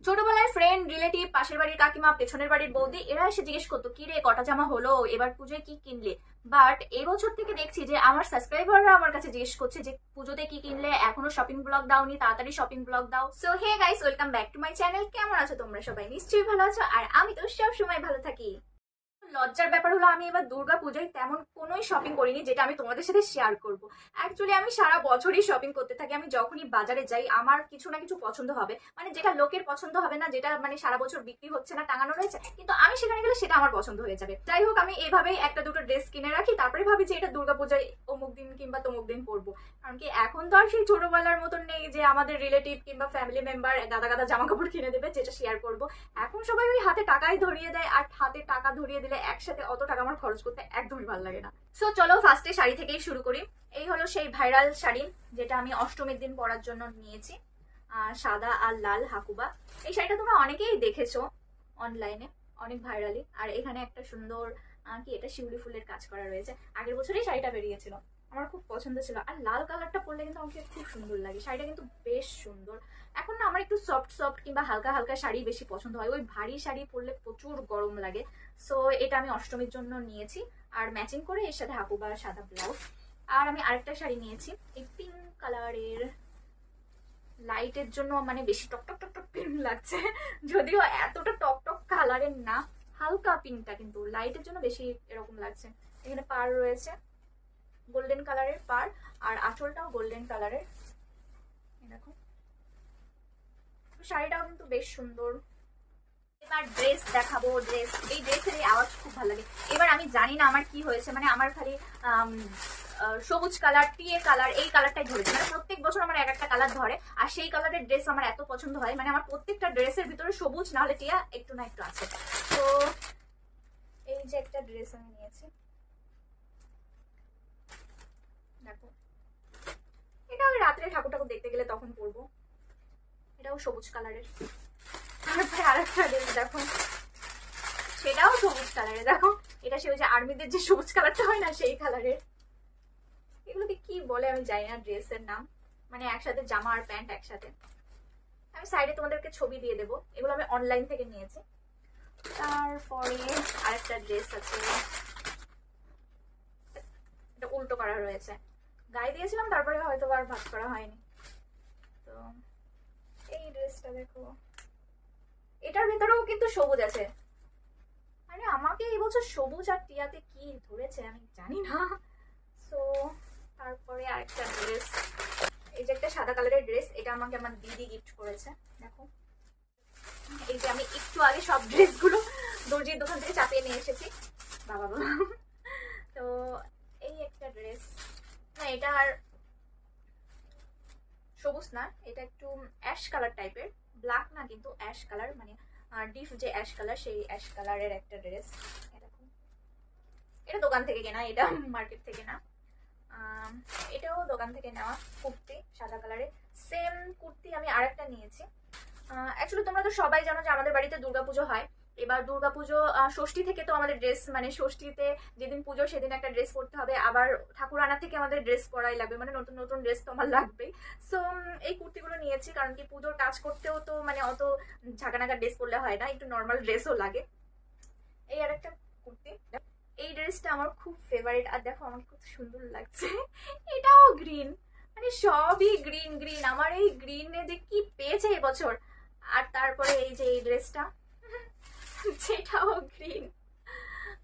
ছোটবেলায় friend, relative, পাশের বাড়ির কাকিমা, পেছনের বাড়ির বৌদি এরা এসে জিজ্ঞেস করতো কি রে কটা জামা হলো, এবার পুজোয় কি কিনলে। বাট এবছর থেকে দেখছি যে আমার সাবস্ক্রাইবাররা আমার কাছে জিজ্ঞেস করছে যে পুজোতে কি কিনলে, এখনো শপিং ব্লগ দাওনি, তাড়াতাড়ি শপিং ব্লগ দাও। So hey guys, welcome back to my channel. কেমন আছো তোমরা সবাই? নিশ্চয়ই ভালো আছো, আর আমি তো সব সময় ভালো থাকি। লজ্জার ব্যাপার হলো আমি এবার দুর্গা পুজোয় তেমন কোনোই শপিং করিনি যেটা আমি তোমাদের সাথে শেয়ার করব। অ্যাকচুয়ালি আমি সারা বছরই শপিং করতে থাকি। আমি যখনই বাজারে যাই আমার কিছু না কিছু পছন্দ হবে, মানে যেটা লোকের পছন্দ হবে না, যেটা মানে সারা বছর বিক্রি হচ্ছে না, টাঙানো রয়েছে, কিন্তু আমি সেখানে গেলে সেটা আমার পছন্দ হয়ে যাবে। যাই হোক, আমি এভাবেই একটা দুটো ড্রেস কিনে রাখি, তারপরে ভাবি যে এটা দুর্গা পূজায় অমুক দিন কিংবা তমুক দিন পরবো। কারণ কি এখন তো আর সেই ছোটবেলার মতন নেই যে আমাদের রিলেটিভ কিংবা ফ্যামিলি মেম্বার গাদা গাদা জামা কাপড় কিনে দেবে যেটা শেয়ার করব। এখন সবাই ওই হাতে টাকাই ধরিয়ে দেয়, আর হাতে টাকা ধরিয়ে দিলে একসাথে অত টাকা আমার খরচ করতে একদমই ভালো লাগে না। সো চলো ফার্স্টে শাড়ি থেকেই শুরু করি। এই হলো সেই ভাইরাল শাড়ি যেটা আমি অষ্টমীর দিন পরার জন্য নিয়েছি, সাদা আর লাল হাকুবা। এই শাড়িটা তোমরা অনেকেই দেখেছো অনলাইনে, অনেক ভাইরালি। আর এখানে একটা সুন্দর কি এটা শিউলি ফুলের কাজ করা রয়েছে। আগের বছরই শাড়িটা বেরিয়েছিল, আমার খুব পছন্দ ছিল। আর লাল কালারটা পরলে কিন্তু আমাকে খুব সুন্দর লাগে, শাড়িটা কিন্তু বেশ সুন্দর। এখন না আমার একটু সফট সফট কিংবা হালকা হালকা শাড়ি বেশি পছন্দ হয়, ওই ভারী শাড়ি পরলে প্রচুর গরম লাগে। সো এটা আমি অষ্টমীর জন্য নিয়েছি, আর ম্যাচিং করে এর সাথে হাকুবা সাদা ব্লাউজ। আর আমি আরেকটা শাড়ি নিয়েছি এই পিঙ্ক কালারের, লাইটের জন্য মানে বেশি টক টক টক টক পিঙ্ক লাগছে, যদিও এতটা টক টক কালারের না, হালকা পিঙ্কটা, কিন্তু লাইটের জন্য বেশি এরকম লাগছে। এখানে পাড় রয়েছে গোল্ডেন কালারের পাড়, আর আঁচলটাও গোল্ডেন কালারের। দেখো শাড়িটাও কিন্তু বেশ সুন্দর। এবার ড্রেস দেখাবো। ড্রেস, এই ড্রেসের এই আওয়াজ খুব ভালো লাগে। এবার আমি জানি না আমার কি হয়েছে, মানে আমার খালি সবুজ কালার, টিয়ে কালার, এই কালারটাই ধরেছে। মানে প্রত্যেক বছর আমার এক একটা কালার ধরে, আর সেই কালারের ড্রেস আমার এত পছন্দ হয়, মানে আমার প্রত্যেকটা ড্রেসের ভিতরে সবুজ না হলে টিয়া একটু না একটু আছে। তো এই যে একটা ড্রেস আমি নিয়েছি, দেখো এটা ওই রাত্রে ঠাকুর ঠাকুর দেখতে গেলে তখন পরবো। এটাও সবুজ কালারের। তারপরে আরেকটা ড্রেস দেখো, সেটাও সবুজ কালারের। দেখো এটা সে ওই যে আর্মিদের যে সবুজ কালারটা হয় না, সেই কালারের। এগুলোকে কি বলে আমি জানি না ড্রেসের নাম, মানে একসাথে জামা আর প্যান্ট একসাথে। আমি সাইডে তোমাদেরকে ছবি দিয়ে দেবো, এগুলো আমি অনলাইন থেকে নিয়েছি। তারপরে আরেকটা ড্রেস আছে, এটা উল্টো করা রয়েছে, গায়ে দিয়েছিলাম তারপরে হয়তো আর ভাঁজ করা হয়নি। তো এই ড্রেসটা দেখো, এটার ভেতরেও কিন্তু সবুজ আছে। মানে আমাকে এই বছর সবুজ আর টিয়াতে কি ধরেছে আমি জানি না। সো তারপরে আরেকটা ড্রেস, এই যে একটা সাদা কালারের ড্রেস, এটা আমাকে আমার দিদি গিফট করেছে। দেখো এই যে আমি একটু আগে সব ড্রেসগুলো দর্জির দোকান থেকে চাপিয়ে নিয়ে এসেছি, বাবা বাবা। তো এই একটা ড্রেস, না এটা আর সবুজ না, এটা একটু অ্যাশ কালার টাইপের, ব্ল্যাক না কিন্তু অ্যাশ কালার, মানে ডিপ যে অ্যাশ কালার, সেই অ্যাশ কালারের একটা ড্রেস। এটা দোকান থেকে কেনা, এটা মার্কেট থেকে না। এটাও দোকান থেকে নেওয়া কুর্তি, সাদা কালারের। সেম কুর্তি আমি আরেকটা নিয়েছি। অ্যাকচুয়ালি তোমরা তো সবাই জানো যে আমাদের বাড়িতে দুর্গাপুজো হয়। এবার দুর্গাপুজো ষষ্ঠী থেকে তো আমাদের ড্রেস, মানে ষষ্ঠীতে যেদিন পুজো সেদিন একটা ড্রেস পরতে হবে, আবার ঠাকুর আনা থেকে আমাদের ড্রেস পরাই লাগবে, মানে নতুন নতুন ড্রেস তো আমার লাগবেই। সো এই কুর্তিগুলো নিয়েছি, কারণ কি পুজোর কাজ করতেও তো মানে অত ঝাঁকানাকা ড্রেস পরলে হয় না, একটু নর্মাল ড্রেসও লাগে। এই আরেকটা কুর্তি, এই ড্রেসটা আমার খুব ফেভারিট। আর দেখো আমাকে খুব সুন্দর লাগছে, এটাও গ্রিন, মানে সবই গ্রিন গ্রিন। আমার এই গ্রিনে যে কি পেয়েছে এবছর। আর তারপরে এই যে এই ড্রেসটা, যেটাও গ্রিন।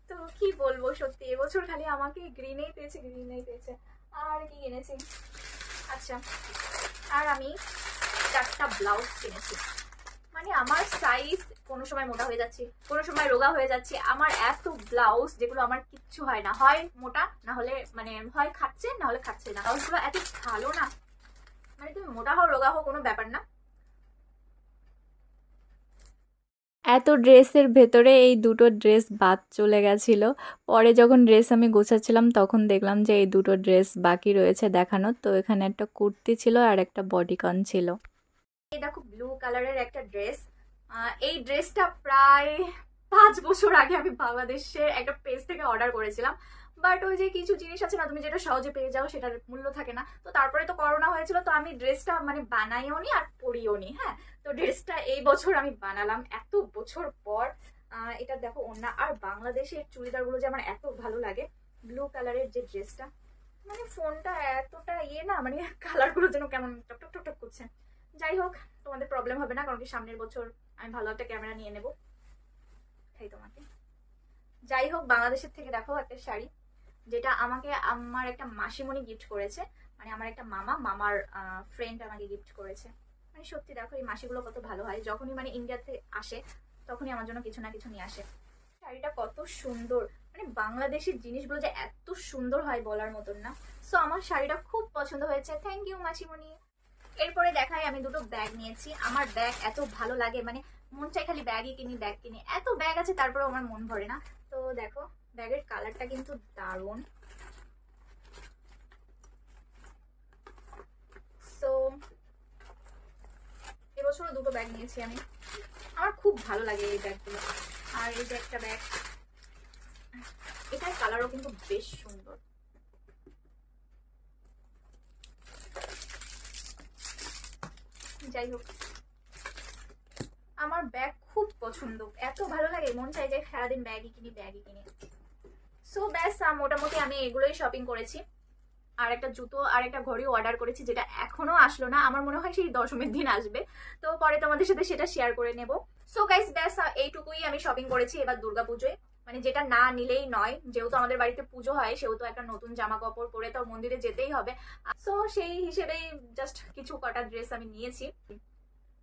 তো কি বলবো, সত্যি এবছর খালি আমাকে গ্রিনেই পেয়েছে, গ্রিনেই পেয়েছে। আর কি কিনেছি, আচ্ছা আর আমি 4টা ব্লাউজ কিনেছি। মানে আমার সাইজ কোনো সময় মোটা হয়ে যাচ্ছে, কোনো সময় রোগা হয়ে যাচ্ছে। আমার এত ব্লাউজ যেগুলো আমার কিচ্ছু হয় না, হয় মোটা না হলে মানে হয় খাচ্ছে না হলে খাচ্ছে না। ব্লাউজগুলো এত ভালো না, মানে তুমি মোটা হও রোগা হও কোনো ব্যাপার না। এত ড্রেসের ভেতরে এই দুটো ড্রেস বাদ চলে গেছিলো। পরে যখন ড্রেস আমি গোছাচ্ছিলাম তখন দেখলাম যে এই দুটো ড্রেস বাকি রয়েছে দেখানোর। তো এখানে একটা কুর্তি ছিল আর একটা বডিকন ছিল। এই দেখো ব্লু কালারের একটা ড্রেস। এই ড্রেসটা প্রায় 5 বছর আগে আমি বাংলাদেশের একটা পেজ থেকে অর্ডার করেছিলাম, বাট ওই যে কিছু জিনিস আছে না, তুমি যেটা সহজে পেয়ে যাও সেটার মূল্য থাকে না। তো তারপরে তো করোনা হয়েছিল, তো আমি ড্রেসটা মানে বানাইও নি আর পরিও নি। হ্যাঁ, তো ড্রেসটা এই বছর আমি বানালাম এত বছর পর। এটা দেখো ওড়না, আর বাংলাদেশের চুড়িদারগুলো যে আমার এত ভালো লাগে। ব্লু কালারের যে ড্রেসটা, মানে ফোনটা এতটা না, মানে কালারগুলো যেন কেমন টকটক টকটক করছে। যাই হোক, তোমাদের প্রবলেম হবে না, কারণ কি সামনের বছর আমি ভালো একটা ক্যামেরা নিয়ে নেব তাই তোমাকে। যাই হোক, বাংলাদেশের থেকে দেখো একটা শাড়ি, যেটা আমাকে আমার একটা মাসিমণি গিফট করেছে, মানে আমার একটা মামার ফ্রেন্ড আমাকে গিফট করেছে। মানে সত্যি দেখো এই মাসিগুলো কত ভালো হয়, যখনই মানে ইন্ডিয়াতে আসে তখনই আমার জন্য কিছু না কিছু নিয়ে আসে। শাড়িটা কত সুন্দর, মানে বাংলাদেশের জিনিসগুলো যে এত সুন্দর হয় বলার মতন না। সো আমার শাড়িটা খুব পছন্দ হয়েছে, থ্যাংক ইউ মাসিমণি। এরপরে দেখাই আমি দুটো ব্যাগ নিয়েছি। আমার ব্যাগ এত ভালো লাগে, মানে মন চাই খালি ব্যাগই কিনি ব্যাগ কিনি, এত ব্যাগ আছে তারপরেও আমার মন ভরে না। তো দেখো ব্যাগের কালারটা কিন্তু দারুণ। সো এবছরও দুটো ব্যাগ নিয়েছি আমি, আমার খুব ভালো লাগে এই ব্যাগগুলো। আর এই যে একটা ব্যাগ, এটার কালারও কিন্তু বেশ সুন্দর। যাই হোক, আমার ব্যাগ খুব পছন্দ, এত ভালো লাগে, মন চাই যে সারাদিন ব্যাগই কিনি ব্যাগই কিনি। সো ব্যাস, মোটামুটি আমি এগুলোই শপিং করেছি। আর একটা জুতো আর একটা ঘড়ি অর্ডার করেছি, যেটা এখনো আসলো না, আমার মনে হয় সেই দশমীর দিন আসবে। তো পরে তোমাদের সাথে সেটা শেয়ার করে নেব। সো গাইস ব্যাস, এইটুকুই আমি শপিং করেছি এবার দুর্গাপুজোয়। মানে যেটা না নিলেই নয়, যেহেতু আমাদের বাড়িতে পুজো হয় সেহেতু একটা নতুন জামা কাপড় পরে তো মন্দিরে যেতেই হবে। সো সেই হিসেবেই জাস্ট কিছু কটা ড্রেস আমি নিয়েছি।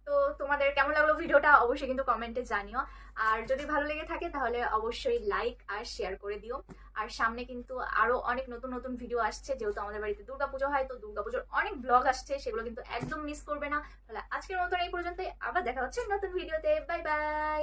তো তোমাদের কেমন লাগলো ভিডিওটা অবশ্যই কিন্তু কমেন্টে জানিও। আর যদি ভালো লেগে থাকে তাহলে অবশ্যই লাইক আর শেয়ার করে দিও। আর সামনে কিন্তু আরো অনেক নতুন নতুন ভিডিও আসছে, যেহেতু আমাদের বাড়িতে দুর্গাপুজো হয়, তো দুর্গাপুজোর অনেক ব্লগ আসছে, সেগুলো কিন্তু একদম মিস করবে না। তাহলে আজকের মতন এই পর্যন্তই, আবার দেখা হচ্ছে নতুন ভিডিওতে। Bye bye.